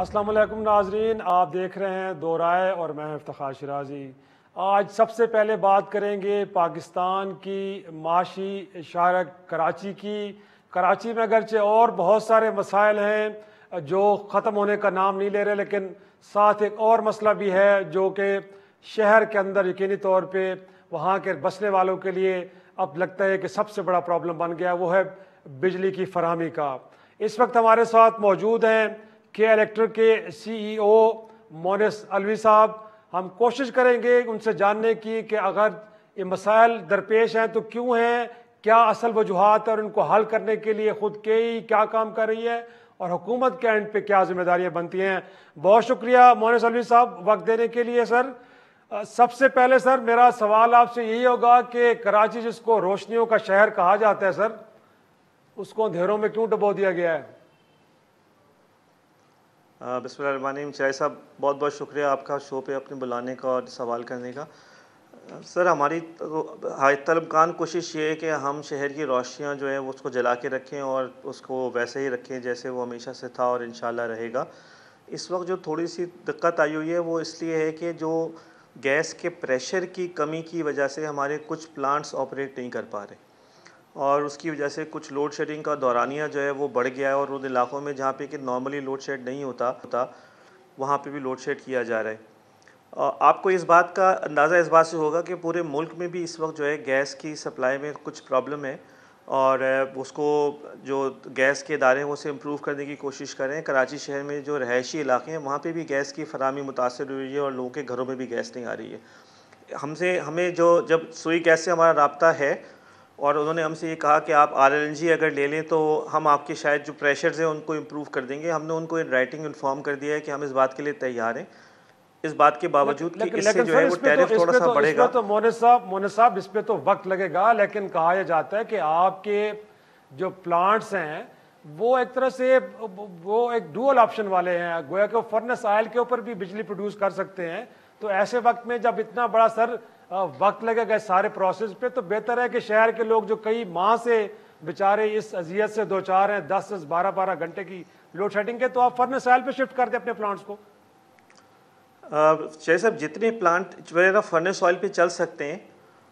अस्सलाम वालेकुम नाजरीन, आप देख रहे हैं दो राय और मैं इफ्तिखार शिराजी। आज सबसे पहले बात करेंगे पाकिस्तान की माशी शहर कराची की। कराची में अगरचे और बहुत सारे मसाइल हैं जो ख़त्म होने का नाम नहीं ले रहे, लेकिन साथ एक और मसला भी है जो कि शहर के अंदर यकीनी तौर पे वहाँ के बसने वालों के लिए अब लगता है कि सबसे बड़ा प्रॉब्लम बन गया, वो है बिजली की फराहमी का। इस वक्त हमारे साथ मौजूद हैं के इलेक्ट्रिक के CEO मोनिस अलवी साहब। हम कोशिश करेंगे उनसे जानने की कि अगर ये मसाइल दरपेश हैं तो क्यों हैं, क्या असल वजूहात है और इनको हल करने के लिए खुद के ही क्या काम कर रही है और हुकूमत के एंड पे क्या जिम्मेदारियां बनती हैं। बहुत शुक्रिया मोनिस अलवी साहब वक्त देने के लिए। सर, सबसे पहले सर मेरा सवाल आपसे यही होगा कि कराची जिसको रोशनियों का शहर कहा जाता है सर, उसको अंधेरों में क्यों डुबो दिया गया है? बिस्मिल्लाहिर्रहमानिर्रहीम। चाय साहब, बहुत बहुत शुक्रिया आपका शो पे अपने बुलाने का और सवाल करने का। सर, हमारी तलबकान कोशिश ये है कि हम शहर की रोशनियाँ जो है वो उसको जला के रखें और उसको वैसे ही रखें जैसे वो हमेशा से था और इंशाल्लाह रहेगा। इस वक्त जो थोड़ी सी दिक्कत आई हुई है वो इसलिए है कि जो गैस के प्रेशर की कमी की वजह से हमारे कुछ प्लांट्स ऑपरेट नहीं कर पा रहे और उसकी वजह से कुछ लोड शेडिंग का दौरानिया जो है वो बढ़ गया है और उन इलाक़ों में जहाँ पे कि नॉर्मली लोड शेड नहीं होता वहाँ पे भी लोड शेड किया जा रहा है। आपको इस बात का अंदाज़ा इस बात से होगा कि पूरे मुल्क में भी इस वक्त जो है गैस की सप्लाई में कुछ प्रॉब्लम है और उसको जो गैस के इदारे हैं उसे इम्प्रूव करने की कोशिश कर रहे हैं। कराची शहर में जो रहायशी इलाके हैं वहाँ पे भी गैस की फराहमी मुतासर हुई है और लोगों के घरों में भी गैस नहीं आ रही है। हमें जो जब सुई गैस से हमारा रब्ता है और उन्होंने हमसे ये कहा कि आप RLNG अगर ले लें तो हम आपके शायद जो प्रेशर्स हैं उनको इम्प्रूव कर देंगे। हमने उनको इन राइटिंग इन्फॉर्म कर दिया है कि हम इस बात के लिए तैयार हैं, इस बात के बावजूद कि इससे जो है वो टैरिफ थोड़ा सा बढ़ेगा। तो मोनिस साहब इस पे तो वक्त लगेगा, लेकिन कहा यह जाता है कि आपके जो प्लांट्स हैं वो एक तरह से वो एक डुअल ऑप्शन वाले हैं, गोया कि फर्नेस ऑयल के ऊपर भी बिजली प्रोड्यूस कर सकते हैं। तो ऐसे वक्त में जब इतना बड़ा सर वक्त लगेगा इस सारे प्रोसेस पे, तो बेहतर है कि शहर के लोग जो कई माह से बेचारे इस अजियत से दो चार हैं, 10 से 12 घंटे की लोड शेडिंग के, तो आप फर्नेस ऑयल पे शिफ्ट कर दें अपने प्लांट्स को। शायद साहब, जितने प्लांट वगैरह फर्नेस ऑयल पे चल सकते हैं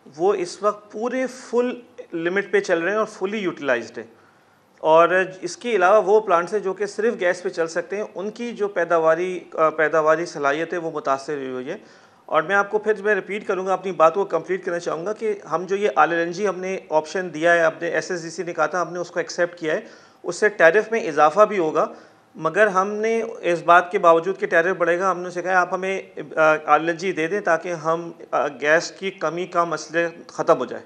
वो इस वक्त पूरे फुल लिमिट पे चल रहे हैं और फुली यूटिलाइज्ड है। और इसके अलावा वो प्लांट्स हैं जो कि सिर्फ गैस पे चल सकते हैं, उनकी जो पैदावारी सलाहियत है वो मुतासर हुई है। और मैं आपको फिर मैं रिपीट करूंगा, अपनी बात को कंप्लीट करना चाहूँगा कि हम जो ये RLNG हमने ऑप्शन दिया है, अपने SSDC ने कहा था, हमने उसको एक्सेप्ट किया है। उससे टैरिफ में इजाफा भी होगा, मगर हमने इस बात के बावजूद कि टैरिफ बढ़ेगा, हमने उसे कहा आप हमें RLNG दे दें ताकि हम गैस की कमी का मसले ख़त्म हो जाए।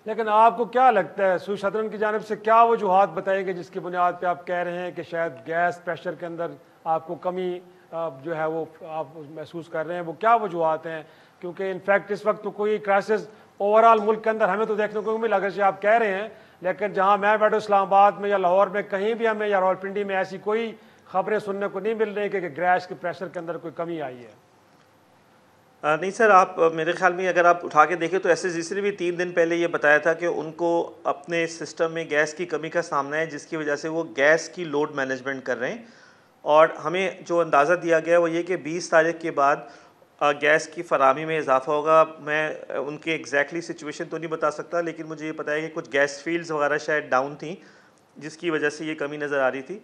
लेकिन आपको क्या लगता है, सुई सदरन की जानिब से क्या वजूहात बताएंगे जिसकी बुनियाद पे आप कह रहे हैं कि शायद गैस प्रेशर के अंदर आपको कमी जो है वो आप महसूस कर रहे हैं, वो क्या वजूहात हैं? क्योंकि इनफैक्ट इस वक्त तो कोई क्राइसिस ओवरऑल मुल्क के अंदर हमें तो देखने को मिला, अगर आप कह रहे हैं, लेकिन जहां मैं बैठूँ इस्लामाबाद में या लाहौर में कहीं भी हमें या रावलपिंडी में ऐसी कोई खबरें सुनने को नहीं मिल रही कि गैस के प्रेशर के अंदर कोई कमी आई है। नहीं सर, आप मेरे ख्याल में अगर आप उठा के देखें तो SSDC ने भी 3 दिन पहले ये बताया था कि उनको अपने सिस्टम में गैस की कमी का सामना है, जिसकी वजह से वो गैस की लोड मैनेजमेंट कर रहे हैं। और हमें जो अंदाज़ा दिया गया वो ये कि 20 तारीख के बाद गैस की फराहमी में इजाफा होगा। मैं उनकी एग्जैक्टली सिचुएशन तो नहीं बता सकता, लेकिन मुझे ये पता है कि कुछ गैस फील्ड्स वगैरह शायद डाउन थी जिसकी वजह से ये कमी नज़र आ रही थी।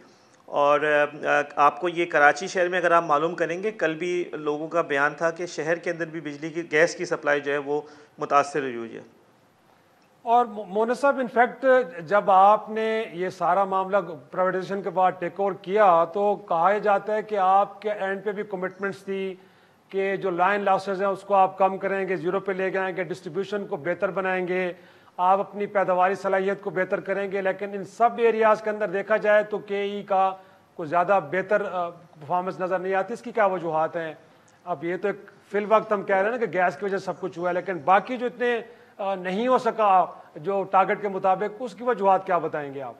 और आपको ये कराची शहर में अगर आप मालूम करेंगे, कल भी लोगों का बयान था कि शहर के अंदर भी बिजली की गैस की सप्लाई जो है वो मुतासर हुई है। और मोनिस साहब, इनफैक्ट जब आपने ये सारा मामला प्राइवेटाइजेशन के बाद टेक ओवर किया तो कहा जाता है कि आपके एंड पे भी कमिटमेंट्स थी कि जो लाइन लॉसेज हैं उसको आप कम करेंगे, जीरो पे ले जाएंगे, डिस्ट्रीब्यूशन को बेहतर बनाएंगे, आप अपनी पैदावारी सलाहियत को बेहतर करेंगे। लेकिन इन सब एरियाज के अंदर देखा जाए तो KE का कुछ ज़्यादा बेहतर परफॉर्मेंस नज़र नहीं आती। इसकी क्या वजूहात हैं? अब ये तो एक फिल वक्त हम कह रहे हैं ना कि गैस की वजह से सब कुछ हुआ है, लेकिन बाकी जो इतने नहीं हो सका जो टारगेट के मुताबिक, उसकी वजूहात क्या बताएंगे आप?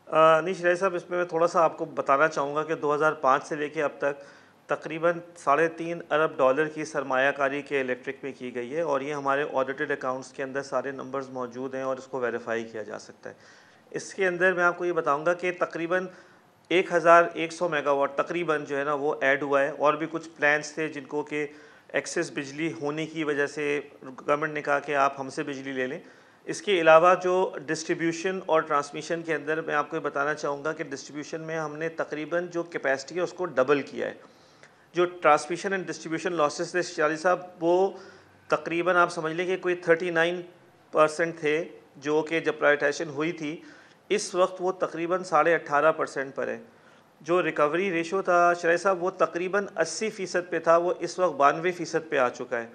नहीं शराय साहब, इसमें मैं थोड़ा सा आपको बताना चाहूँगा कि 2005 से लेके अब तक तकरीबन $3.5 अरब की सरमायाकारी के इलेक्ट्रिक में की गई है और ये हमारे ऑडिटेड अकाउंट्स के अंदर सारे नंबर्स मौजूद हैं और इसको वेरीफाई किया जा सकता है। इसके अंदर मैं आपको ये बताऊंगा कि तकरीबन 1100 मेगावाट तकरीबन जो है ना वो ऐड हुआ है। और भी कुछ प्लान्स थे जिनको कि एक्सेस बिजली होने की वजह से गवर्नमेंट ने कहा कि आप हमसे बिजली ले लें। इसके अलावा जो डिस्ट्रीब्यूशन और ट्रांसमिशन के अंदर मैं आपको बताना चाहूँगा कि डिस्ट्रीब्यूशन में हमने तकरीबन जो कैपेसिटी है उसको डबल किया है। जो ट्रांसमिशन एंड डिस्ट्रीब्यूशन लॉसेस थे शाली साहब, वो तकरीबन आप समझ लें कि कोई 39% थे जो कि जब प्राइवेटाइजेशन हुई थी। इस वक्त वो तकरीबन 18.5% पर है। जो रिकवरी रेशो था शराय साहब वो तकरीबन 80% पे था, वो इस वक्त 92% पे आ चुका है।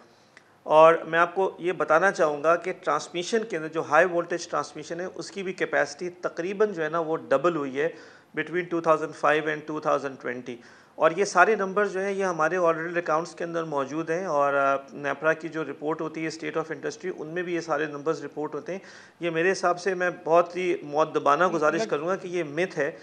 और मैं आपको ये बताना चाहूँगा कि ट्रांसमिशन के अंदर जो हाई वोल्टेज ट्रांसमिशन है उसकी भी कैपेसिटी तकरीबन जो है ना वो डबल हुई है बिटवीन 2005 एंड 2020। और ये सारे नंबर जो हैं ये हमारे ऑडिटेड अकाउंट्स के अंदर मौजूद हैं। और नेपरा की जो रिपोर्ट होती है स्टेट ऑफ इंडस्ट्री, उनमें भी ये सारे नंबर्स रिपोर्ट होते हैं। ये मेरे हिसाब से मैं बहुत ही मुअद्दबाना गुजारिश करूँगा कि ये मिथ है,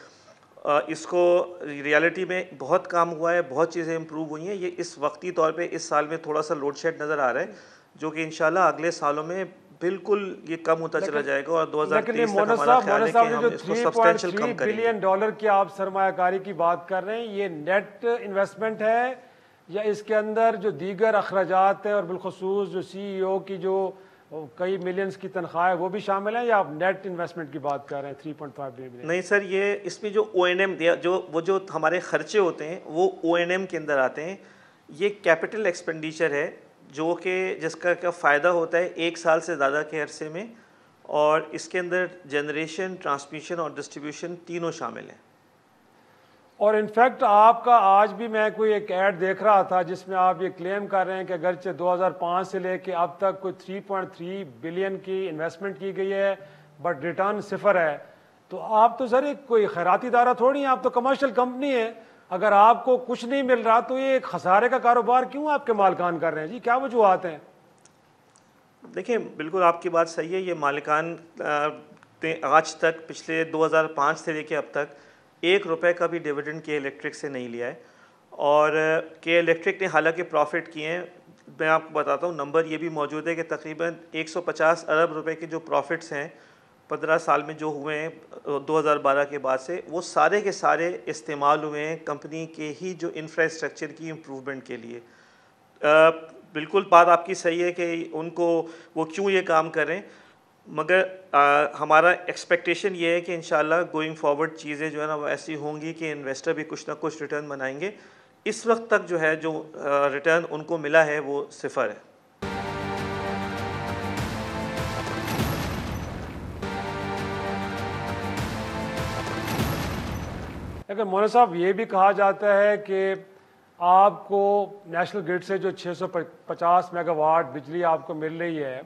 इसको रियलिटी में बहुत काम हुआ है, बहुत चीज़ें इम्प्रूव हुई हैं। ये इस वक्ती तौर पे इस साल में थोड़ा सा लोड शेड नज़र आ रहा है, जो कि इंशाल्लाह अगले सालों में बिल्कुल ये कम होता चला जाएगा। और 2023 तक हमारा ख्याल है कि हम इसको सब्सटेंशियल कम करेंगे। बिलियन डॉलर की आप सरमायाकारी की बात कर रहे हैं, ये नेट इन्वेस्टमेंट है या इसके अंदर जो दीगर अखराजात है और बिलखसूस जो CEO की जो कई मिलियंस की तनख्वाह है वो भी शामिल है, या आप नेट इन्वेस्टमेंट की बात कर रहे हैं 3.5 बिलियन? नहीं सर, ये इसमें जो O&M जो हमारे खर्चे होते हैं वो O&M के अंदर आते हैं। ये कैपिटल एक्सपेंडिचर है जो कि जिसका क्या फ़ायदा होता है 1 साल से ज़्यादा के अरसे में, और इसके अंदर जनरेशन, ट्रांसमिशन और डिस्ट्रीब्यूशन तीनों शामिल हैं। और इनफैक्ट आपका आज भी मैं कोई एक ऐड देख रहा था जिसमें आप ये क्लेम कर रहे हैं कि अगरचे 2005 से लेके अब तक कोई 3.3 बिलियन की इन्वेस्टमेंट की गई है बट रिटर्न सिफर है। तो आप तो सर एक कोई खैराती इदारा थोड़ी हैं, आप तो कमर्शियल कंपनी है। अगर आपको कुछ नहीं मिल रहा तो ये खसारे का कारोबार क्यों आपके मालिकान कर रहे हैं जी, क्या वजूहत हैं? देखिए बिल्कुल आपकी बात सही है। ये मालिकान ने आज तक पिछले 2005 से लेके अब तक 1 रुपये का भी डिविडेंड के इलेक्ट्रिक से नहीं लिया है। और के इलेक्ट्रिक ने हालांकि प्रॉफिट किए हैं। मैं आपको बताता हूँ, नंबर ये भी मौजूद है कि तकरीबन 150 अरब रुपए के जो प्रॉफिट्स हैं 15 साल में जो हुए हैं 2012 के बाद से, वो सारे के सारे इस्तेमाल हुए हैं कंपनी के ही जो इंफ्रास्ट्रक्चर की इम्प्रूवमेंट के लिए। बिल्कुल बात आपकी सही है कि उनको वो क्यों ये काम करें, मगर हमारा एक्सपेक्टेशन ये है कि इंशाल्लाह गोइंग फॉरवर्ड चीज़ें जो है ना वो ऐसी होंगी कि इन्वेस्टर भी कुछ ना कुछ रिटर्न बनाएंगे। इस वक्त तक जो है जो रिटर्न उनको मिला है वो सिफर है। लेकिन मौलाना साहब ये भी कहा जाता है कि आपको नेशनल ग्रिड से जो 650 मेगावाट बिजली आपको मिल रही है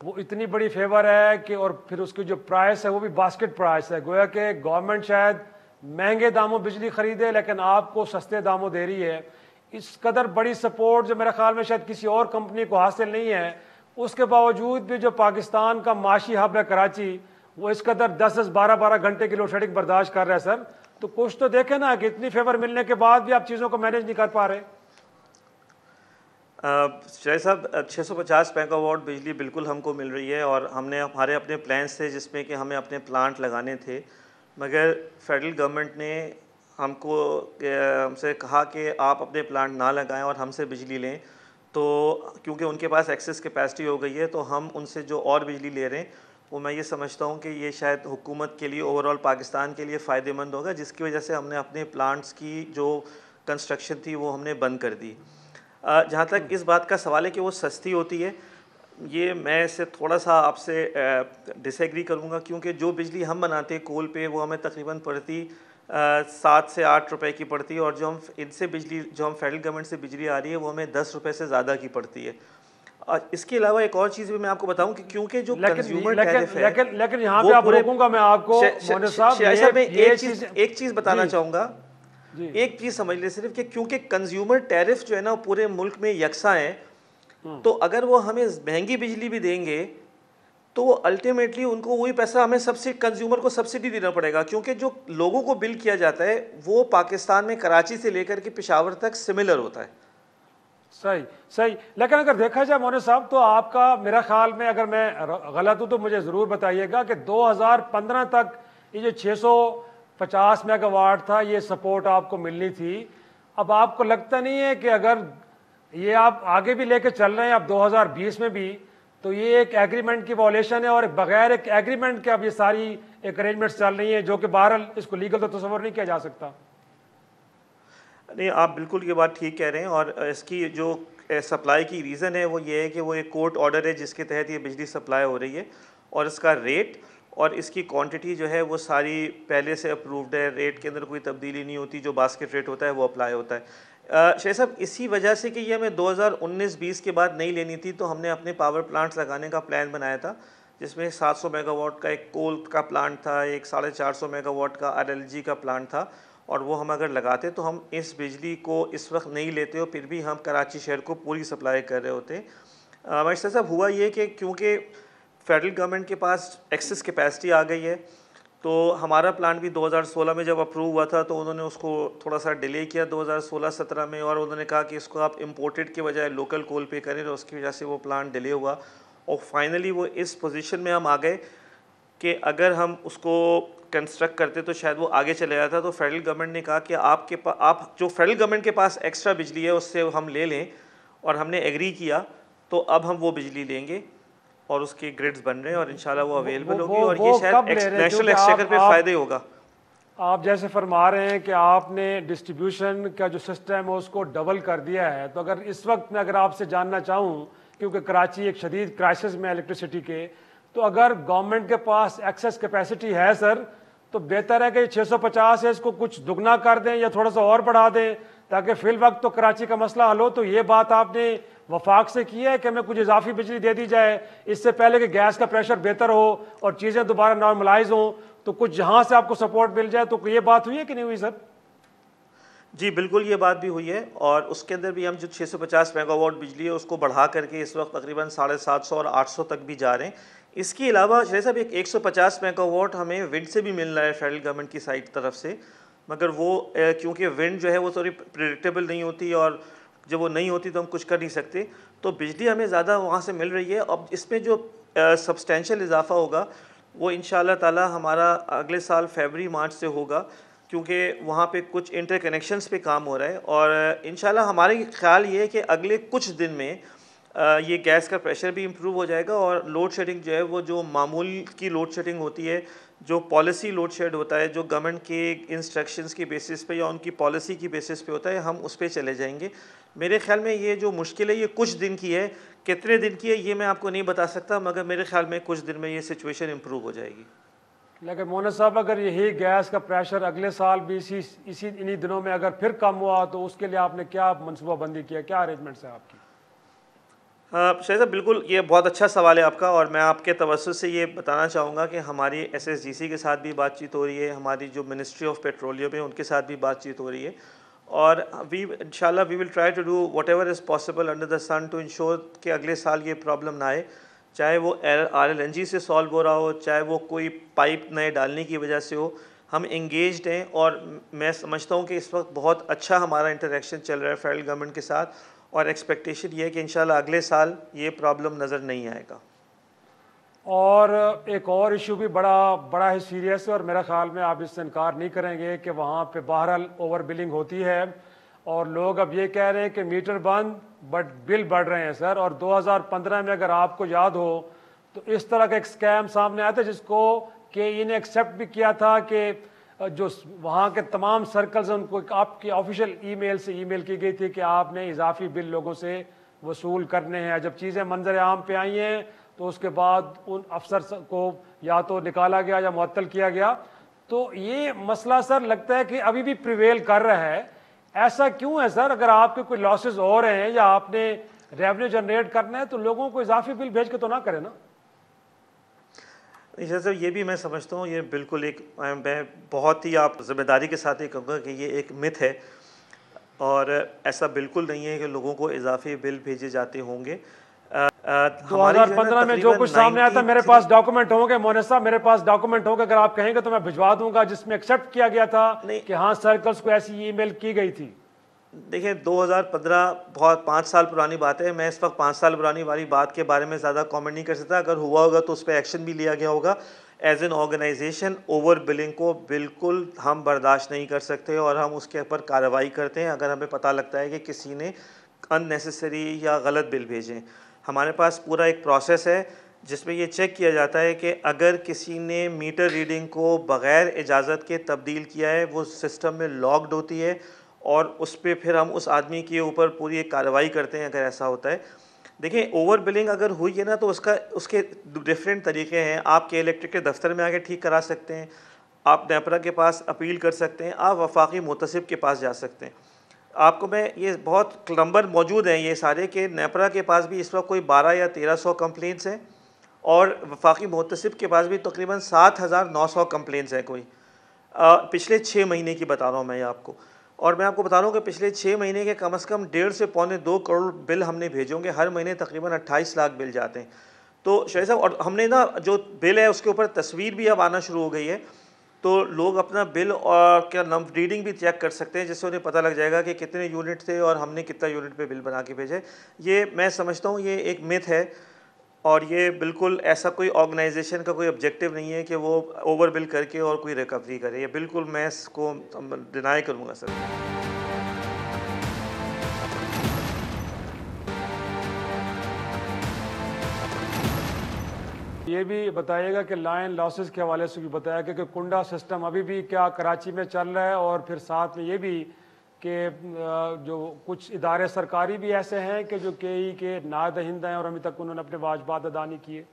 वो इतनी बड़ी फेवर है कि, और फिर उसकी जो प्राइस है वो भी बास्केट प्राइस है। गोया कि गवर्नमेंट शायद महंगे दामों बिजली खरीदे लेकिन आपको सस्ते दामों दे रही है। इस कदर बड़ी सपोर्ट जो मेरे ख्याल में शायद किसी और कंपनी को हासिल नहीं है, उसके बावजूद भी जो पाकिस्तान का माशी हब है कराची, वो इस कदर 10-10, 12-12 घंटे की लोड शेडिंग बर्दाश्त कर रहा है। सर तो कुछ तो देखें ना कि इतनी फेवर मिलने के बाद भी आप चीज़ों को मैनेज नहीं कर पा रहे। शायद साहब 650 मेगावाट बिजली बिल्कुल हमको मिल रही है और हमारे अपने प्लान्स थे जिसमें कि हमें अपने प्लांट लगाने थे, मगर फेडरल गवर्नमेंट ने हमसे कहा कि आप अपने प्लांट ना लगाएं और हमसे बिजली लें। तो क्योंकि उनके पास एक्सेस कैपेसिटी हो गई है तो हम उनसे जो और बिजली ले रहे हैं वो मैं ये समझता हूँ कि ये शायद हुकूमत के लिए, ओवरऑल पाकिस्तान के लिए फ़ायदेमंद होगा, जिसकी वजह से हमने अपने प्लांट्स की जो कंस्ट्रक्शन थी वो हमने बंद कर दी। जहाँ तक इस बात का सवाल है कि वो सस्ती होती है, ये मैं इससे थोड़ा सा आपसे डिसएग्री करूँगा, क्योंकि जो बिजली हम बनाते हैं कोल पे वो हमें तकरीबन पड़ती 7 से 8 रुपए की पड़ती है, और जो हम फेडरल गवर्नमेंट से बिजली आ रही है वो हमें 10 रुपए से ज़्यादा की पड़ती है। इसके अलावा एक और चीज़ भी मैं आपको बताऊं कि क्योंकि जो कंज्यूमर टैरिफ है, लेकिन यहाँ पे आप रोकूंगा मैं आपको एक चीज़ बताना चाहूँगा, एक चीज़ समझ ले सिर्फ कि क्योंकि कंज्यूमर टैरिफ जो है ना पूरे मुल्क में यकसा है, तो अगर वो हमें महंगी बिजली भी देंगे तो अल्टीमेटली उनको वही पैसा हमें कंज्यूमर को सब्सिडी देना पड़ेगा, क्योंकि जो लोगों को बिल किया जाता है वो पाकिस्तान में कराची से लेकर के पेशावर तक सिमिलर होता है। सही सही। लेकिन अगर देखा जाए मोने साहब तो आपका, मेरा ख्याल में अगर मैं गलत हूँ तो मुझे ज़रूर बताइएगा कि 2015 तक ये जो 50 मेगावाट था, ये सपोर्ट आपको मिलनी थी। अब आपको लगता नहीं है कि अगर ये आप आगे भी लेके चल रहे हैं अब 2020 में भी, तो ये एक एग्रीमेंट की वॉलेशन है और बगैर एक एग्रीमेंट के अब ये सारी एक अरेंजमेंट्स चल रही हैं जो कि बहरहाल इसको लीगल तो तस्वर नहीं किया जा सकता। नहीं, आप बिल्कुल ये बात ठीक कह रहे हैं। और इसकी जो सप्लाई की रीज़न है वो ये है कि वो एक कोर्ट ऑर्डर है जिसके तहत ये बिजली सप्लाई हो रही है, और इसका रेट और इसकी क्वांटिटी जो है वो सारी पहले से अप्रूव्ड है। रेट के अंदर कोई तब्दीली नहीं होती, जो बास्केट रेट होता है वो अप्लाई होता है। शेख साहब, इसी वजह से कि ये हमें 2019-20 के बाद नहीं लेनी थी, तो हमने अपने पावर प्लांट्स लगाने का प्लान बनाया था, जिसमें 700 मेगावाट का एक कोल का प्लांट था, एक 450 मेगावाट का आरएलजी का प्लांट था। और वो हम अगर लगाते तो हम इस बिजली को इस वक्त नहीं लेते और फिर भी हम कराची शहर को पूरी सप्लाई कर रहे होते। मजिस्टर साहब, हुआ ये कि क्योंकि फेडरल गवर्नमेंट के पास एक्सेस कैपेसिटी आ गई है, तो हमारा प्लान भी 2016 में जब अप्रूव हुआ था तो उन्होंने उसको थोड़ा सा डिले किया 2016-17 में, और उन्होंने कहा कि इसको आप इंपोर्टेड के बजाय लोकल कोल पे करें, तो उसकी वजह से वो प्लान डिले हुआ। और फाइनली वो इस पोजीशन में हम आ गए कि अगर हम उसको कंस्ट्रक्ट करते तो शायद वो आगे चले जाता। तो फेडरल गवर्नमेंट ने कहा कि आप जो फेडरल गवर्नमेंट के पास एक्स्ट्रा बिजली है उससे हम ले लें, और हमने एग्री किया। तो अब हम वो बिजली लेंगे और उसके ग्रिड्स बन रहे हैं और इंशाल्लाह वो अवेलेबल होगी, और ये शायद नेशनल एक्सचेकर पे फ़ायदा ही होगा। आप जैसे फरमा रहे हैं कि आपने डिस्ट्रीब्यूशन का जो सिस्टम है उसको डबल कर दिया है, तो अगर इस वक्त मैं अगर आपसे जानना चाहूँ, क्योंकि कराची एक शदीद क्राइसिस में इलेक्ट्रिसिटी के, तो अगर गवर्नमेंट के पास एक्सेस कैपेसिटी है सर, तो बेहतर है कि 650 है इसको कुछ दुगना कर दें या थोड़ा सा और बढ़ा दें, ताकि फिल वक्त तो कराची का मसला हल हो। तो ये बात आपने वफाक से की है कि हमें कुछ इजाफी बिजली दे दी जाए इससे पहले कि गैस का प्रेशर बेहतर हो और चीज़ें दोबारा नॉर्मलाइज हों, तो कुछ जहाँ से आपको सपोर्ट मिल जाए। तो ये बात हुई है कि नहीं हुई सर? जी बिल्कुल, ये बात भी हुई है, और उसके अंदर भी हम जो 650 मेगावाट बिजली है उसको बढ़ा करके इस वक्त तकरीबन 750 और 800 तक भी जा रहे हैं। इसके अलावा शायद साहब एक 150 मेगावाट हमें विंड से भी मिल रहा है फेडरल गवर्नमेंट की साइड तरफ से, मगर वो क्योंकि विंड जो है वो थोड़ी प्रेडिक्टेबल नहीं होती, और जब वो नहीं होती तो हम कुछ कर नहीं सकते। तो बिजली हमें ज़्यादा वहाँ से मिल रही है। अब इसमें जो सब्सटेंशियल इजाफा होगा वो इंशाल्लाह ताला हमारा अगले साल फरवरी-मार्च से होगा, क्योंकि वहाँ पे कुछ इंटरकनेक्शंस पे काम हो रहा है। और इंशाल्लाह हमारे ख्याल ये है कि अगले कुछ दिन में ये गैस का प्रेशर भी इम्प्रूव हो जाएगा, और लोड शेडिंग जो है वो जो मामूल की लोड शेडिंग होती है, जो पॉलिसी लोड शेड होता है, जो गवर्नमेंट के इंस्ट्रक्शंस की बेसिस पे या उनकी पॉलिसी की बेसिस पे होता है, हम उस पर चले जाएंगे। मेरे ख्याल में ये जो मुश्किल है ये कुछ दिन की है, कितने दिन की है ये मैं आपको नहीं बता सकता, मगर मेरे ख्याल में कुछ दिन में ये सिचुएशन इम्प्रूव हो जाएगी। लेकिन मोहन साहब, अगर यही गैस का प्रेशर अगले साल भी इन्हीं दिनों में अगर फिर कम हुआ, तो उसके लिए आपने क्या मनसूबाबंदी किया, क्या अरेंजमेंट्स है आपकी? शायद साहब, बिल्कुल ये बहुत अच्छा सवाल है आपका, और मैं आपके तवज्जुह से ये बताना चाहूँगा कि हमारी SSGC के साथ भी बातचीत हो रही है, हमारी जो मिनिस्ट्री ऑफ पेट्रोलियम है उनके साथ भी बातचीत हो रही है, और इंशाल्लाह we will try to do whatever is possible under the sun to ensure कि अगले साल ये प्रॉब्लम ना आए, चाहे वो RLNG से सॉल्व हो रहा हो, चाहे वो कोई पाइप नए डालने की वजह से हो। हम इंगेज्ड हैं, और मैं समझता हूँ कि इस वक्त बहुत अच्छा हमारा इंटरेक्शन चल रहा है फेडरल गवर्नमेंट के साथ, और एक्सपेक्टेशन ये है कि इंशाल्लाह अगले साल ये प्रॉब्लम नज़र नहीं आएगा। और एक और इशू भी बड़ा ही सीरियस है, और मेरा ख्याल में आप इससे इनकार नहीं करेंगे कि वहाँ पे बहरहाल ओवर बिलिंग होती है, और लोग अब ये कह रहे हैं कि मीटर बंद बट बिल बढ़ रहे हैं सर। और 2015 में अगर आपको याद हो तो इस तरह का एक स्कैम सामने आया था, जिसको KE ने एक्सेप्ट भी किया था कि जो वहाँ के तमाम सर्कल्स हैं उनको आपकी ऑफिशियल ईमेल से ईमेल की गई थी कि आपने इजाफी बिल लोगों से वसूल करने हैं। जब चीज़ें मंजर आम पे आई हैं तो उसके बाद उन अफसर को या तो निकाला गया या मुअत्तल किया गया। तो ये मसला सर लगता है कि अभी भी प्रिवेल कर रहा है। ऐसा क्यों है सर? अगर आपके कोई लॉसेस हो रहे हैं या आपने रेवेन्यू जनरेट करना है तो लोगों को इजाफी बिल भेज के तो ना करें ना। सर ये भी मैं समझता हूँ, ये बिल्कुल एक मैं बहुत ही आप ज़िम्मेदारी के साथ ही कहूँगा कि ये एक मिथ है, और ऐसा बिल्कुल नहीं है कि लोगों को इजाफी बिल भेजे जाते होंगे। 2015 में जो कुछ सामने आया था, मेरे पास डॉक्यूमेंट होंगे मोहन साहब, मेरे पास डॉक्यूमेंट होंगे, अगर आप कहेंगे तो मैं भिजवा दूंगा, जिसमें एक्सेप्ट किया गया था कि हाँ सर्कल्स को ऐसी ईमेल की गई थी। देखिए 2015 बहुत 5 साल पुरानी बात है। मैं इस वक्त 5 साल पुरानी वाली बात के बारे में ज़्यादा कमेंट नहीं कर सकता। अगर हुआ होगा तो उस पर एक्शन भी लिया गया होगा। As an organization over billing को बिल्कुल हम बर्दाश्त नहीं कर सकते और हम उसके ऊपर कार्रवाई करते हैं अगर हमें पता लगता है कि किसी ने अननेसेसरी या गलत बिल भेजें। हमारे पास पूरा एक प्रोसेस है जिसमें ये चेक किया जाता है कि अगर किसी ने मीटर रीडिंग को बग़ैर इजाज़त के तब्दील किया है, वो सिस्टम में लॉग्ड होती है और उस पर फिर हम उस आदमी के ऊपर पूरी एक कार्रवाई करते हैं अगर ऐसा होता है। देखिए, ओवर बिलिंग अगर हुई है ना, तो उसके डिफरेंट तरीके हैं। आप के इलेक्ट्रिक के दफ्तर में आके ठीक करा सकते हैं, आप नेपरा के पास अपील कर सकते हैं, आप वफाकी मुतसिब के पास जा सकते हैं। आपको मैं ये बहुत नंबर मौजूद हैं ये सारे कि नेपरा के पास भी इस वक्त कोई 12 या 1300 कंप्लेंट्स हैं और वफाकी मुतसिब के पास भी तकरीबन 7900 कंप्लेंट्स हैं कोई। पिछले 6 महीने की बता रहा हूँ मैं ये आपको। और मैं आपको बता रहा हूँ कि पिछले 6 महीने के कम से कम 1.5 से पौने 2 करोड़ बिल हमने भेजे होंगे। हर महीने तकरीबन 28 लाख बिल जाते हैं। तो शायद साहब, और हमने ना जो बिल है उसके ऊपर तस्वीर भी अब आना शुरू हो गई है, तो लोग अपना बिल और क्या रीडिंग भी चेक कर सकते हैं, जिससे उन्हें पता लग जाएगा कि कितने यूनिट थे और हमने कितना यूनिट पे बिल बना के भेजे। ये मैं समझता हूँ ये एक मिथ है और ये बिल्कुल ऐसा कोई ऑर्गेनाइजेशन का कोई ऑब्जेक्टिव नहीं है कि वो ओवर बिल करके और कोई रिकवरी करे। ये बिल्कुल मैं इसको डिनाई करूँगा सर। ये भी बताइएगा कि लाइन लॉसेस के हवाले से भी बताया कि कुंडा सिस्टम अभी भी क्या कराची में चल रहा है, और फिर साथ में ये भी कि जो कुछ इदारे सरकारी भी ऐसे हैं कि जो केई के नादहिंदा हैं और अभी तक उन्होंने अपने वाजबात अदा नहीं किए।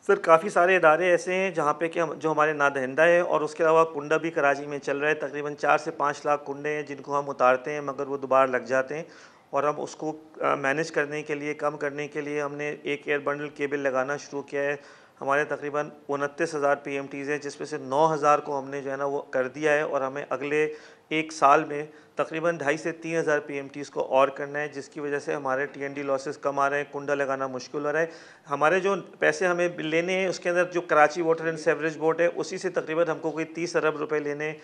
सर, काफ़ी सारे इदारे ऐसे हैं जहाँ पे कि जो हमारे नादहिंदा है, और उसके अलावा कुंडा भी कराची में चल रहा है। तकरीबन 4 से 5 लाख कुंडे हैं जिनको हम उतारते हैं मगर वो दोबारा लग जाते हैं, और हम उसको मैनेज करने के लिए, कम करने के लिए हमने एक एयर बंडल केबल लगाना शुरू किया है। हमारे तकरीबन 29,000 PMTs हैं जिसमें से 9,000 को हमने जो है ना वो कर दिया है, और हमें अगले एक साल में तकरीबन 2,500 से 3,000 PMTs को और करना है, जिसकी वजह से हमारे TND लॉसेस कम आ रहे हैं, कुंडा लगाना मुश्किल हो रहा है। हमारे जो पैसे हमें लेने हैं उसके अंदर जो Karachi water and sewerage board है उसी से तकरीबन हमको कोई 30 अरब रुपए लेने,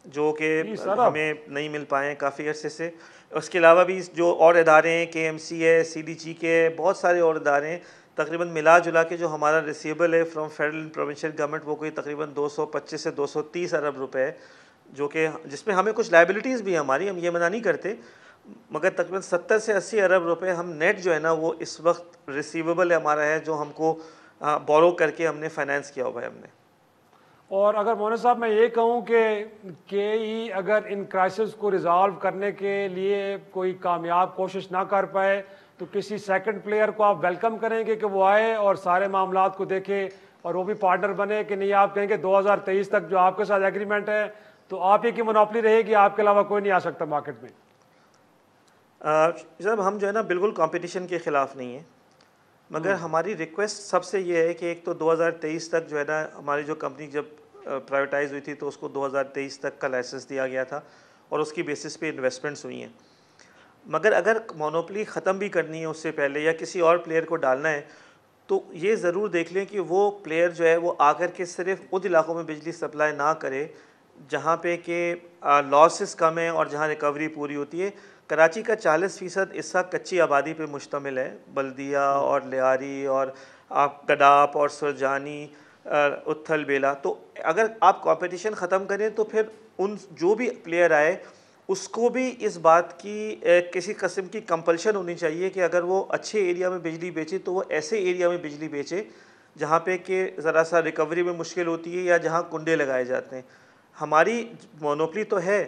जो कि हमें नहीं मिल पाए काफ़ी अरसे से। उसके अलावा भी जो और इदारे हैं, KMC है, CDG के, बहुत सारे और इदारे हैं, तकरीबन मिला जुला के जो हमारा रिसीवेबल है from federal and provincial government वो कोई तकरीबन 225 से 230 अरब रुपए है, जो कि जिसमें हमें कुछ लाइबिलिटीज़ भी है हमारी, हम ये मना नहीं करते, मगर तकरीबन 70 से 80 अरब रुपए हम नेट जो है ना वो इस वक्त रिसीवेबल है हमारा है, जो हमको बोरो करके हमने फाइनेंस किया हुआ है हमने। और अगर मोहन साहब मैं ये कहूँ कि अगर इन क्राइसिस को रिजॉल्व करने के लिए कोई कामयाब कोशिश ना कर पाए तो किसी सेकंड प्लेयर को आप वेलकम करेंगे कि वो आए और सारे मामलात को देखे और वो भी पार्टनर बने, कि नहीं आप कहेंगे 2023 तक जो आपके साथ एग्रीमेंट है तो आप ही की मोनोपोली रहेगी, आपके अलावा कोई नहीं आ सकता मार्केट में? जब हम जो है ना बिल्कुल कंपटीशन के ख़िलाफ़ नहीं है, मगर हमारी रिक्वेस्ट सबसे ये है कि एक तो 2023 तक जो है ना हमारी जो कंपनी जब प्राइवेटाइज हुई थी तो उसको 2023 तक का लाइसेंस दिया गया था और उसकी बेसिस पे इन्वेस्टमेंट्स हुई हैं। मगर अगर मोनोपोली ख़त्म भी करनी है उससे पहले या किसी और प्लेयर को डालना है तो ये ज़रूर देख लें कि वो प्लेयर जो है वो आकर के सिर्फ उन इलाकों में बिजली सप्लाई ना करे जहाँ पे कि लॉसेस कम है और जहाँ रिकवरी पूरी होती है। कराची का 40% हिस्सा कच्ची आबादी पे मुश्तमिल है, बल्दिया और लियारी और आप गडाप और सुरजानी, उथल बेला। तो अगर आप कंपटीशन ख़त्म करें तो फिर उन जो भी प्लेयर आए उसको भी इस बात की किसी किस्म की कंपल्शन होनी चाहिए कि अगर वो अच्छे एरिया में बिजली बेचे तो वो ऐसे एरिया में बिजली बेचे जहाँ पे कि ज़रा सा रिकवरी में मुश्किल होती है या जहाँ कुंडे लगाए जाते हैं। हमारी मोनोपोली तो है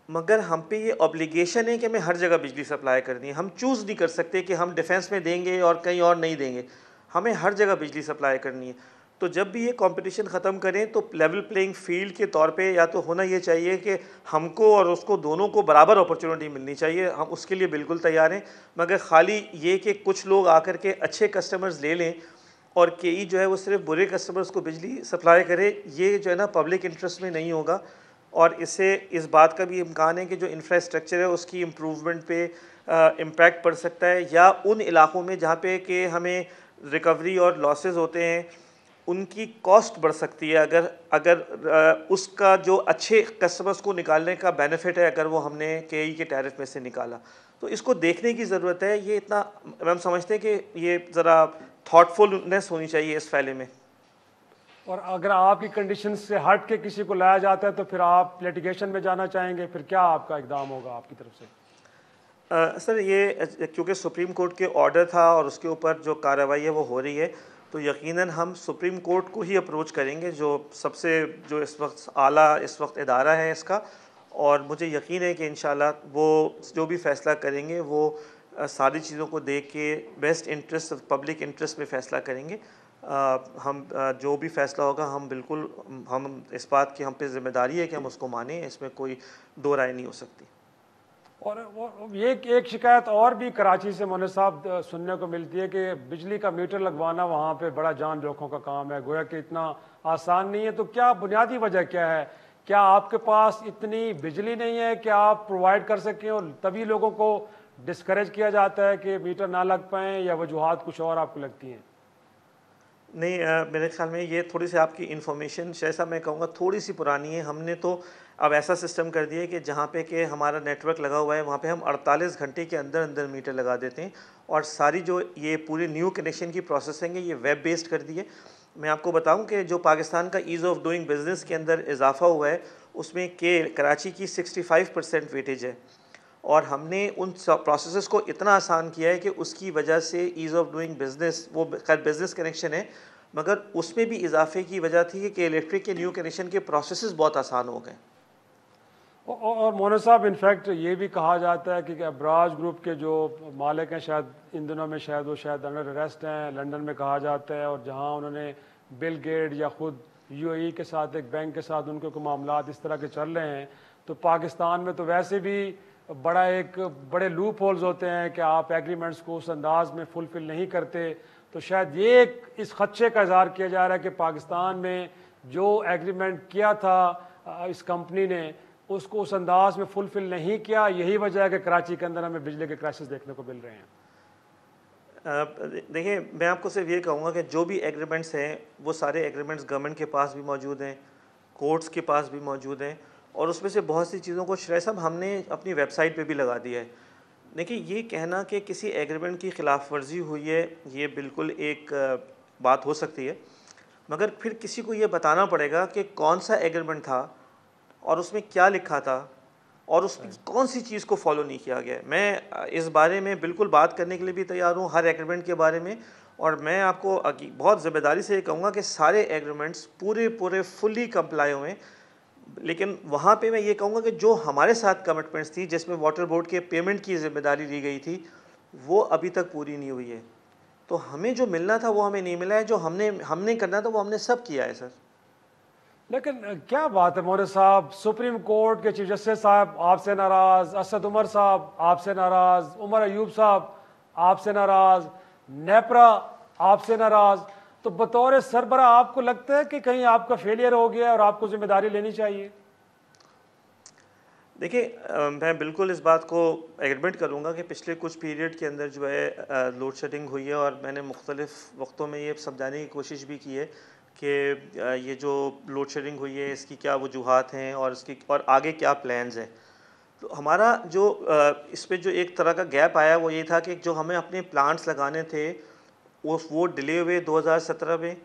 मगर हम पे ये ऑब्लिगेशन है कि हमें हर जगह बिजली सप्लाई करनी है। हम चूज़ नहीं कर सकते कि हम डिफेंस में देंगे और कहीं और नहीं देंगे, हमें हर जगह बिजली सप्लाई करनी है। तो जब भी ये कंपटीशन ख़त्म करें तो लेवल प्लेइंग फील्ड के तौर पे या तो होना ये चाहिए कि हमको और उसको दोनों को बराबर अपॉर्चुनिटी मिलनी चाहिए। हम उसके लिए बिल्कुल तैयार हैं, मगर ख़ाली ये कि कुछ लोग आकर के अच्छे कस्टमर्स ले लें और KE जो है वो सिर्फ बुरे कस्टमर्स को बिजली सप्लाई करे, ये जो है ना पब्लिक इंटरेस्ट में नहीं होगा। और इससे इस बात का भी इम्कान है कि जो इंफ्रास्ट्रक्चर है उसकी इम्प्रूवमेंट पे इम्पैक्ट पड़ सकता है, या उन इलाकों में जहाँ पे कि हमें रिकवरी और लॉसेस होते हैं उनकी कॉस्ट बढ़ सकती है अगर उसका जो अच्छे कस्टमर्स को निकालने का बेनिफिट है अगर वो हमने KE के टैरिफ में से निकाला। तो इसको देखने की ज़रूरत है। ये इतना हम समझते हैं कि ये ज़रा थॉटफुलनेस होनी चाहिए इस फैले में। और अगर आपकी कंडीशन से हट के किसी को लाया जाता है तो फिर आप लिटिगेशन में जाना चाहेंगे, फिर क्या आपका इकदाम होगा आपकी तरफ से? सर ये क्योंकि सुप्रीम कोर्ट के ऑर्डर था और उसके ऊपर जो कार्रवाई है वो हो रही है, तो यकीनन हम सुप्रीम कोर्ट को ही अप्रोच करेंगे, जो सबसे जो इस वक्त आला इस वक्त इदारा है इसका। और मुझे यकीन है कि इंशाल्लाह वो जो भी फ़ैसला करेंगे वो सारी चीज़ों को देख के बेस्ट इंटरेस्ट पब्लिक इंटरेस्ट में फ़ैसला करेंगे। हम जो भी फ़ैसला होगा हम बिल्कुल हम इस बात की हम पे ज़िम्मेदारी है कि हम उसको मानें, इसमें कोई दो राय नहीं हो सकती। और वो ये एक शिकायत और भी कराची से मोने साहब सुनने को मिलती है कि बिजली का मीटर लगवाना वहाँ पे बड़ा जान जोखों का काम है, गोया कि इतना आसान नहीं है। तो क्या बुनियादी वजह क्या है? क्या आपके पास इतनी बिजली नहीं है कि आप प्रोवाइड कर सकें और तभी लोगों को डिस्करेज किया जाता है कि मीटर ना लग पाएँ, या वजूहात कुछ और आपको लगती हैं? नहीं, मेरे ख्याल में ये थोड़ी सी आपकी इन्फॉर्मेशन जैसा मैं कहूँगा थोड़ी सी पुरानी है। हमने तो अब ऐसा सिस्टम कर दिया है कि जहाँ पे कि हमारा नेटवर्क लगा हुआ है वहाँ पे हम 48 घंटे के अंदर अंदर मीटर लगा देते हैं। और सारी जो ये पूरी न्यू कनेक्शन की प्रोसेसिंग है ये वेब बेस्ड कर दी है। मैं आपको बताऊँ कि जो पाकिस्तान का ईज़ ऑफ डूइंग बिज़नेस के अंदर इजाफा हुआ है उसमें के कराची की 65% वेटेज है। और हमने उन प्रोसेसेस को इतना आसान किया है कि उसकी वजह से ईज़ ऑफ डूइंग बिज़नेस, वो खैर बिज़नेस कनेक्शन है मगर उसमें भी इजाफे की वजह थी कि इलेक्ट्रिक के न्यू कनेक्शन के प्रोसेसेस बहुत आसान हो गए। और मोहन साहब, इनफैक्ट ये भी कहा जाता है कि अब्राज ग्रुप के जो मालिक हैं शायद इन दिनों में वो शायद अंडर अरेस्ट हैं, लंदन में कहा जाता है। और जहां उन्होंने बिल गेट या खुद यूएई के साथ एक बैंक के साथ उनके कोई मामलात इस तरह के चल रहे हैं, तो पाकिस्तान में तो वैसे भी बड़े लूप होल्स होते हैं कि आप एग्रीमेंट्स को उस अंदाज में फुलफिल नहीं करते। तो शायद ये इस खदशे का इजहार किया जा रहा है कि पाकिस्तान में जो एग्रीमेंट किया था इस कंपनी ने उसको उस अंदाज में फुलफिल नहीं किया, यही वजह है कि कराची के अंदर हमें बिजली के क्राइसिस देखने को मिल रहे हैं। देखिए, मैं आपको सिर्फ ये कहूँगा कि जो भी एग्रीमेंट्स हैं वो सारे एग्रीमेंट्स गवर्नमेंट के पास भी मौजूद हैं, कोर्ट्स के पास भी मौजूद हैं, और उसमें से बहुत सी चीज़ों को श्रेय साहब हमने अपनी वेबसाइट पे भी लगा दिया है। देखिए, ये कहना कि किसी एग्रीमेंट की ख़िलाफ़ वर्जी हुई है ये बिल्कुल एक बात हो सकती है, मगर फिर किसी को ये बताना पड़ेगा कि कौन सा एग्रीमेंट था और उसमें क्या लिखा था और उसमें कौन सी चीज़ को फॉलो नहीं किया गया। मैं इस बारे में बिल्कुल बात करने के लिए भी तैयार हूँ हर एग्रीमेंट के बारे में। और मैं आपको बहुत ज़िम्मेदारी से ये कहूँगा कि सारे एग्रीमेंट्स पूरे फुली कंप्लाई हुए। लेकिन वहाँ पे मैं ये कहूँगा कि जो हमारे साथ कमिटमेंट्स थी जिसमें वाटर बोर्ड के पेमेंट की ज़िम्मेदारी दी गई थी वो अभी तक पूरी नहीं हुई है। तो हमें जो मिलना था वो हमें नहीं मिला है, जो हमने करना था वो हमने सब किया है सर। लेकिन क्या बात है मोरे साहब, सुप्रीम कोर्ट के चीफ जस्टिस साहब आपसे नाराज, असद उमर साहब आपसे नाराज, उमर अयूब साहब आपसे नाराज, नेपरा आपसे नाराज। तो बतौर सरबरा आपको लगता है कि कहीं आपका फेलियर हो गया और आपको जिम्मेदारी लेनी चाहिए? देखिए, मैं बिल्कुल इस बात को एडमिट करूँगा कि पिछले कुछ पीरियड के अंदर जो है लोड शेडिंग हुई है, और मैंने मुख्तलिफ़ वक्तों में ये समझाने की कोशिश भी की है कि ये जो लोड शेडिंग हुई है इसकी क्या वजूहात हैं और आगे क्या प्लान्स हैं। तो हमारा जो इस पे जो एक तरह का गैप आया वो ये था कि जो हमें अपने प्लांट्स लगाने थे वो डिले हुए 2017 में,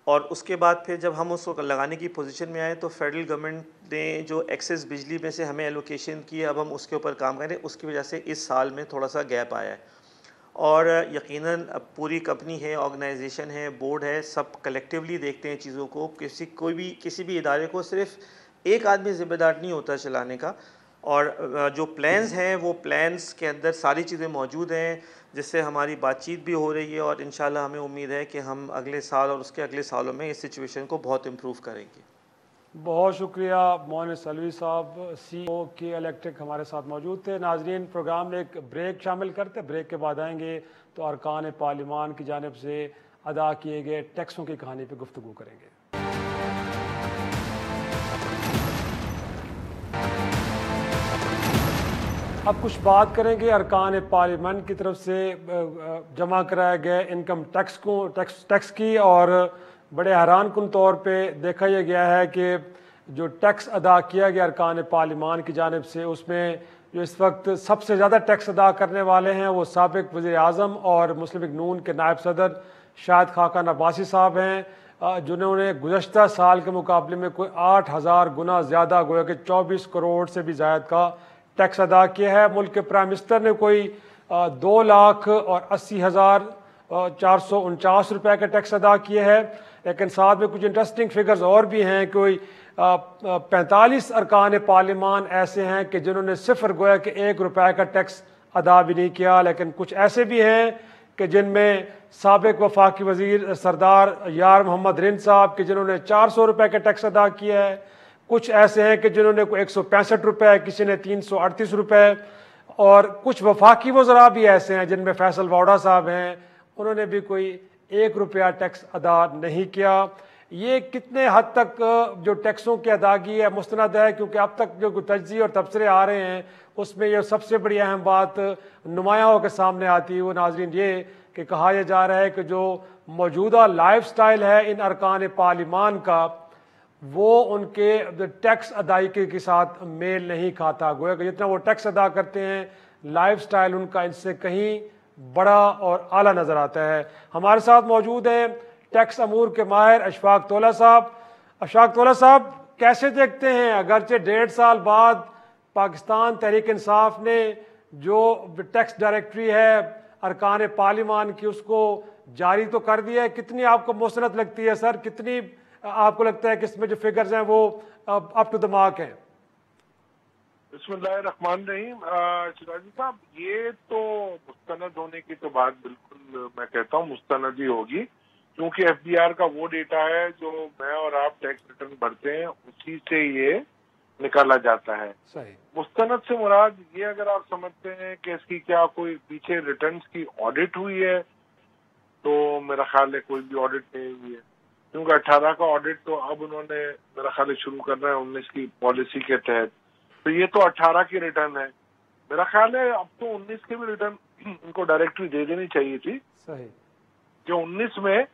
और उसके बाद फिर जब हम उसको लगाने की पोजीशन में आए तो फेडरल गवर्नमेंट ने जो एक्सेस बिजली में से हमें एलोकेशन की, अब हम उसके ऊपर काम करें, उसकी वजह से इस साल में थोड़ा सा गैप आया है। और यकीनन अब पूरी कंपनी है, ऑर्गेनाइजेशन है, बोर्ड है, सब कलेक्टिवली देखते हैं चीज़ों को। किसी भी इदारे को सिर्फ एक आदमी ज़िम्मेदार नहीं होता चलाने का। और जो प्लान्स हैं वो प्लान्स के अंदर सारी चीज़ें मौजूद हैं, जिससे हमारी बातचीत भी हो रही है, और इंशाल्लाह हमें उम्मीद है कि हम अगले साल और उसके अगले सालों में इस सिचुएशन को बहुत इम्प्रूव करेंगे। बहुत शुक्रिया मोहन सलवी साहब, CEO के इलेक्ट्रिक हमारे साथ मौजूद थे। नाजरीन, प्रोग्राम में एक ब्रेक शामिल करते, ब्रेक के बाद आएंगे तो अरकान पार्लिमान की जानिब से अदा किए गए टैक्सों की कहानी पर गुफ्तगू करेंगे। अब कुछ बात करेंगे अरकान पार्लियामेंट की तरफ से जमा कराए गए इनकम टैक्स की। और बड़े हैरान कुन तौर पे देखा यह गया है कि जो टैक्स अदा किया गया अरकान पार्लियामेंट की जानिब से, उसमें जो इस वक्त सबसे ज़्यादा टैक्स अदा करने वाले हैं वो साबिक वज़ीर आज़म और मुस्लिम लीग नून के नायब सदर शाहिद खाकान अब्बासी साहब हैं। जिन्होंने गुज़श्ता साल के मुकाबले में कोई 8,000 गुना ज़्यादा, गोया कि 24 करोड़ से भी ज़ायद का टैक्स अदा किया है। मुल्क के प्राइम मिनिस्टर ने कोई 2,80,449 रुपये का टैक्स अदा किया है। लेकिन साथ में कुछ इंटरेस्टिंग फिगर्स और भी हैं। कोई 45 अरकान पार्लिमान ऐसे हैं कि जिन्होंने सिर्फ गोया कि 1 रुपये का टैक्स अदा भी नहीं किया। लेकिन कुछ ऐसे भी हैं कि जिनमें साबिक वफाकी वजीर सरदार यार मोहम्मद रिंद साहब के जिन्होंने 400 रुपये का टैक्स अदा किया है। कुछ ऐसे हैं कि जिन्होंने 165 रुपये, किसी ने 338 रुपये, और कुछ वफाकी वज़रा भी ऐसे हैं जिनमें फैसल वाडा साहब हैं, उन्होंने भी कोई 1 रुपया टैक्स अदा नहीं किया। ये कितने हद तक जो टैक्सों की अदागी है मुस्तनद है, क्योंकि अब तक जो तजज़िये और तबसरे आ रहे हैं उसमें यह सबसे बड़ी अहम बात नुमायां होकर सामने आती है वो नाज़रीन ये कि कहा यह जा रहा है कि जो मौजूदा लाइफ स्टाइल है इन अरकान पार्लिमान का, वो उनके टैक्स अदायगी के साथ मेल नहीं खाता। गोया कि जितना वो टैक्स अदा करते हैं लाइफ स्टाइल उनका इनसे कहीं बड़ा और आला नज़र आता है। हमारे साथ मौजूद हैं टैक्स अमूर के माहिर अशफाक तोला साहब। अशफाक तोला साहब, कैसे देखते हैं, अगरचे 1.5 साल बाद पाकिस्तान तहरीक इंसाफ ने जो टैक्स डायरेक्टरी है अरकान पार्लिमान की उसको जारी तो कर दिया है, कितनी आपको मुस्तनद लगती है सर? कितनी आपको लगता है कि इसमें जो फिगर्स हैं वो अप टू द मार्क हैं? बिस्मिल्लाहिर्रहमानिर्रहीम। शिराजी साहब, ये तो मुस्तनद होने की तो बात बिल्कुल मैं कहता हूँ मुस्तनद ही होगी, क्योंकि एफबीआर का वो डेटा है जो मैं और आप टैक्स रिटर्न भरते हैं उसी से ये निकाला जाता है। सही। मुस्तनद से मुराद ये अगर आप समझते हैं कि इसकी क्या कोई पीछे रिटर्न्स की ऑडिट हुई है, तो मेरा ख्याल है कोई भी ऑडिट नहीं हुई है, क्योंकि 18 का ऑडिट तो अब उन्होंने मेरा ख्याल शुरू करना है 19 की पॉलिसी के तहत। तो ये तो 18 की रिटर्न है, मेरा ख्याल है अब तो 19 की भी रिटर्न इनको डायरेक्टरी दे देनी चाहिए थी। सही। जो 19 में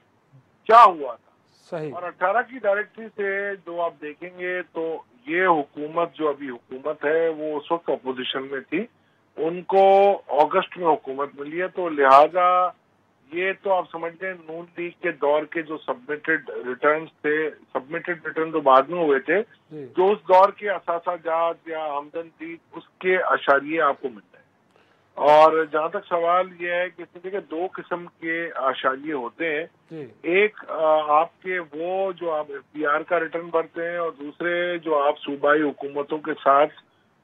क्या हुआ था। सही। और 18 की डायरेक्टरी से जो आप देखेंगे तो ये हुकूमत जो अभी हुकूमत है वो उस वक्त अपोजिशन में थी, उनको अगस्त में हुकूमत मिली है, तो लिहाजा ये तो आप समझ लें नून लीग के दौर के जो सबमिटेड रिटर्न्स थे, सबमिटेड रिटर्न तो बाद में हुए थे, जो उस दौर के असासाजात या आमदन थी उसके अशारिये आपको मिल रहे हैं। और जहां तक सवाल ये है कि देखिए 2 किस्म के आशारिये होते हैं, एक आपके वो जो आप एफबीआर का रिटर्न भरते हैं, और दूसरे जो आप सूबाई हुकूमतों के साथ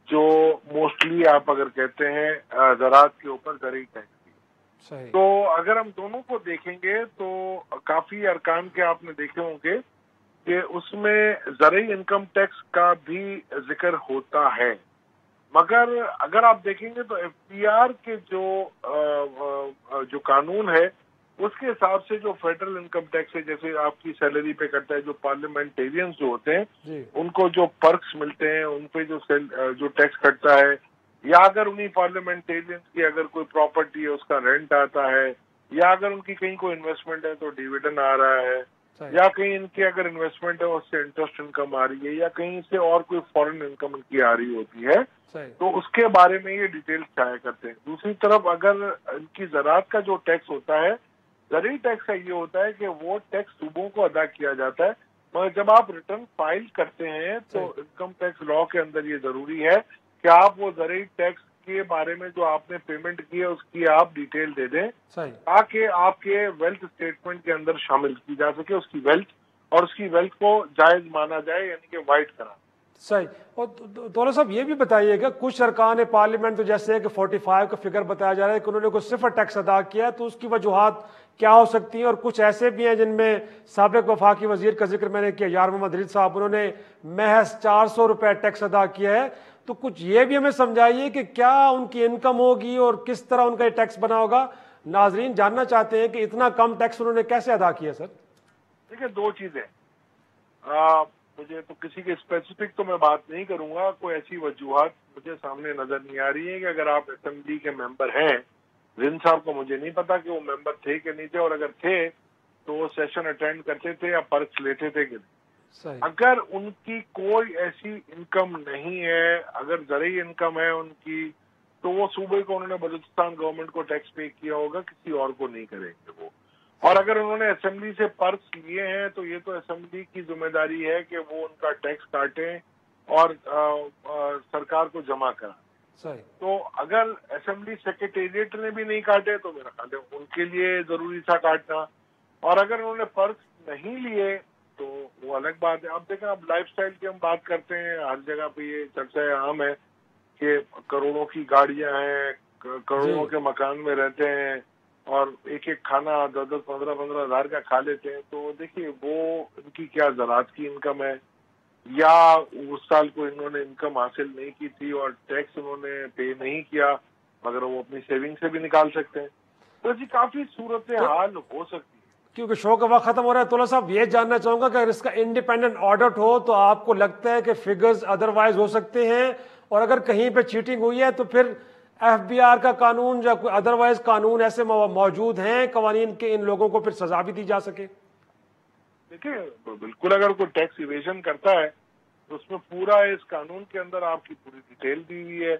जो मोस्टली आप अगर कहते हैं ज़राअत के ऊपर ज़रूरी टैक्स की। तो अगर हम दोनों को देखेंगे तो काफी अरकान के आपने देखे होंगे कि उसमें ज़रूरी इनकम टैक्स का भी जिक्र होता है, मगर अगर आप देखेंगे तो एफबीआर के जो कानून है उसके हिसाब से जो फेडरल इनकम टैक्स है, जैसे आपकी सैलरी पे कटता है, जो पार्लियामेंटेरियंस जो होते हैं उनको जो पर्क्स मिलते हैं उन पे जो टैक्स कटता है, या अगर उन्हीं पार्लियामेंटेरियंस की अगर कोई प्रॉपर्टी है उसका रेंट आता है, या अगर उनकी कहीं कोई इन्वेस्टमेंट है तो डिविडेंड आ रहा है, या कहीं इनकी अगर इन्वेस्टमेंट है उससे इंटरेस्ट इनकम आ रही है, या कहीं से और कोई फॉरेन इनकम इनकी आ रही होती है, तो उसके बारे में ये डिटेल्स छाया करते हैं। दूसरी तरफ अगर इनकी ज़राअत का जो टैक्स होता है, ज़रूरी टैक्स का ये होता है कि वो टैक्स सूबों को अदा किया जाता है, मगर जब आप रिटर्न फाइल करते हैं तो इनकम टैक्स लॉ के अंदर ये जरूरी है कि आप वो ज़रूरी टैक्स के बारे में जो आपने पेमेंट की है उसकी आप डिटेल दे दें, ताकि आपके वेल्थ स्टेटमेंट के अंदर शामिल की जा सके उसकी वेल्थ, और उसकी वेल्थ को जायज माना जाए, यानी कि वाइट करा। सही। और तोला साहब ये भी बताइएगा, कुछ अरकान पार्लियामेंट तो जैसे कि 45 का फिगर बताया जा रहा है कि उन्होंने कोई सिफर टैक्स अदा किया है, तो उसकी वजूहात क्या हो सकती हैं? और कुछ ऐसे भी हैं जिनमें साबिक वफाकी वजीर का जिक्र मैंने किया यार मोहम्मद रिद साहब, उन्होंने महज 400 रुपये टैक्स अदा किया है। तो कुछ ये भी हमें समझाइए कि क्या उनकी इनकम होगी और किस तरह उनका ये टैक्स बना होगा। नाजरीन जानना चाहते हैं कि इतना कम टैक्स उन्होंने कैसे अदा किया। सर देखिए 2 चीजें, मुझे तो किसी के स्पेसिफिक तो मैं बात नहीं करूंगा, कोई ऐसी वजूहात मुझे सामने नजर नहीं आ रही है कि अगर आप असेंबली के मेंबर हैं, रिंद साहब को मुझे नहीं पता कि वो मेंबर थे कि नहीं थे, और अगर थे तो वो सेशन अटेंड करते थे या पर्क्स लेते थे कि नहीं। अगर उनकी कोई ऐसी इनकम नहीं है, अगर ज़रूरी इनकम है उनकी, तो वो सूबे को उन्होंने बलूचिस्तान गवर्नमेंट को टैक्स पे किया होगा, किसी और को नहीं करेंगे वो। और अगर उन्होंने असेंबली से पर्स लिए हैं तो ये तो असेंबली की जिम्मेदारी है कि वो उनका टैक्स काटें और सरकार को जमा कराएं। सही। तो अगर असेंबली सेक्रेटेरिएट ने भी नहीं काटे तो मेरा ख्याल है उनके लिए जरूरी था काटना। और अगर उन्होंने पर्स नहीं लिए तो वो अलग बात है। अब देखें, अब लाइफस्टाइल की हम बात करते हैं, हर जगह पे ये चर्चा आम है कि करोड़ों की गाड़ियां हैं, करोड़ों के मकान में रहते हैं और एक एक खाना 10-10, 15-15 हज़ार का खा लेते हैं। तो देखिए वो इनकी क्या ज़रात की इनकम है, या उस साल को इन्होंने इनकम हासिल नहीं की थी और टैक्स उन्होंने पे नहीं किया, मगर वो अपनी सेविंग से भी निकाल सकते हैं। तो जी काफी सूरत हाल हो सकती है। क्योंकि शो का वक्त खत्म हो रहा है, तोला साहब ये जानना चाहूंगा कि अगर इसका इंडिपेंडेंट ऑडिट हो तो आपको लगता है कि फिगर्स अदरवाइज हो सकते हैं, और अगर कहीं पे चीटिंग हुई है तो फिर एफबीआर का कानून या कोई अदरवाइज कानून ऐसे मौजूद हैं कवानीन के इन लोगों को फिर सजा भी दी जा सके? देखिए बिल्कुल, अगर कोई टैक्स इवेजन करता है तो उसमें पूरा इस कानून के अंदर आपकी पूरी डिटेल दी हुई है।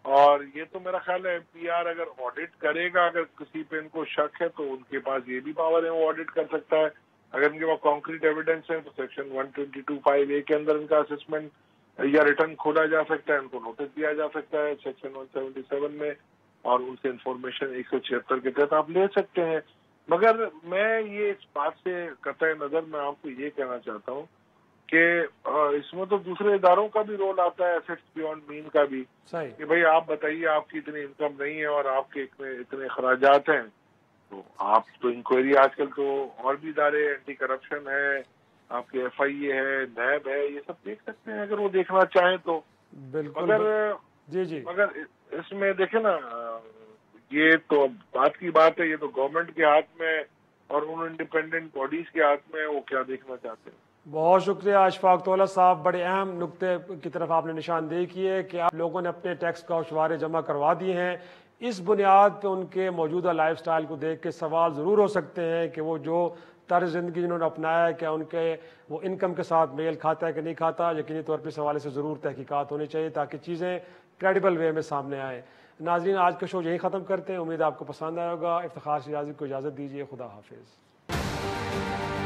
और ये तो मेरा ख्याल है एफबीआर अगर ऑडिट करेगा, अगर किसी पे इनको शक है तो उनके पास ये भी पावर है, वो ऑडिट कर सकता है। अगर इनके पास कॉन्क्रीट एविडेंस है तो सेक्शन 122(5)(a) के अंदर इनका असेसमेंट या रिटर्न खोला जा सकता है, उनको नोटिस दिया जा सकता है सेक्शन 177 में, और उनसे इंफॉर्मेशन 176 के तहत आप ले सकते हैं। मगर मैं ये इस बात से कतई नजर मैं आपको ये कहना चाहता हूँ कि इसमें तो दूसरे इदारों का भी रोल आता है, एसेट्स बियॉन्ड मीन का भी, कि भाई आप बताइए आपकी इतनी इनकम नहीं है और आपके इतने खराजात हैं, तो आप तो इंक्वायरी आजकल तो और भी इदारे, एंटी करप्शन है, आपके FIA है, नैब है, ये सब देख सकते हैं अगर वो देखना चाहें तो। बिल्कुल। मगर जी मगर इसमें देखे ना, ये तो बात की बात है, ये तो गवर्नमेंट के हाथ में और उन इंडिपेंडेंट बॉडीज के हाथ में वो क्या देखना चाहते हैं। बहुत शुक्रिया अशफाक तौला साहब, बड़े अहम नुक्ते की तरफ आपने निशानदेही की है कि आप लोगों ने अपने टैक्स का उशवारे जमा करवा दिए हैं। इस बुनियाद पर उनके मौजूदा लाइफ स्टाइल को देख के सवाल ज़रूर हो सकते हैं कि वो जो तर्ज ज़िंदगी जिन्होंने अपनाया है क्या उनके वो इनकम के साथ मेल खाता है कि नहीं खाता। यकीनी तौर पर इस हवाले से ज़रूर तहकीकात होनी चाहिए ताकि चीज़ें क्रेडिबल वे में सामने आए। नाज़रीन, आज का शो यहीं ख़त्म करते हैं। उम्मीद आपको पसंद आया होगा। इफ्तिखार शिराजी को इजाज़त दीजिए। खुदा हाफिज़।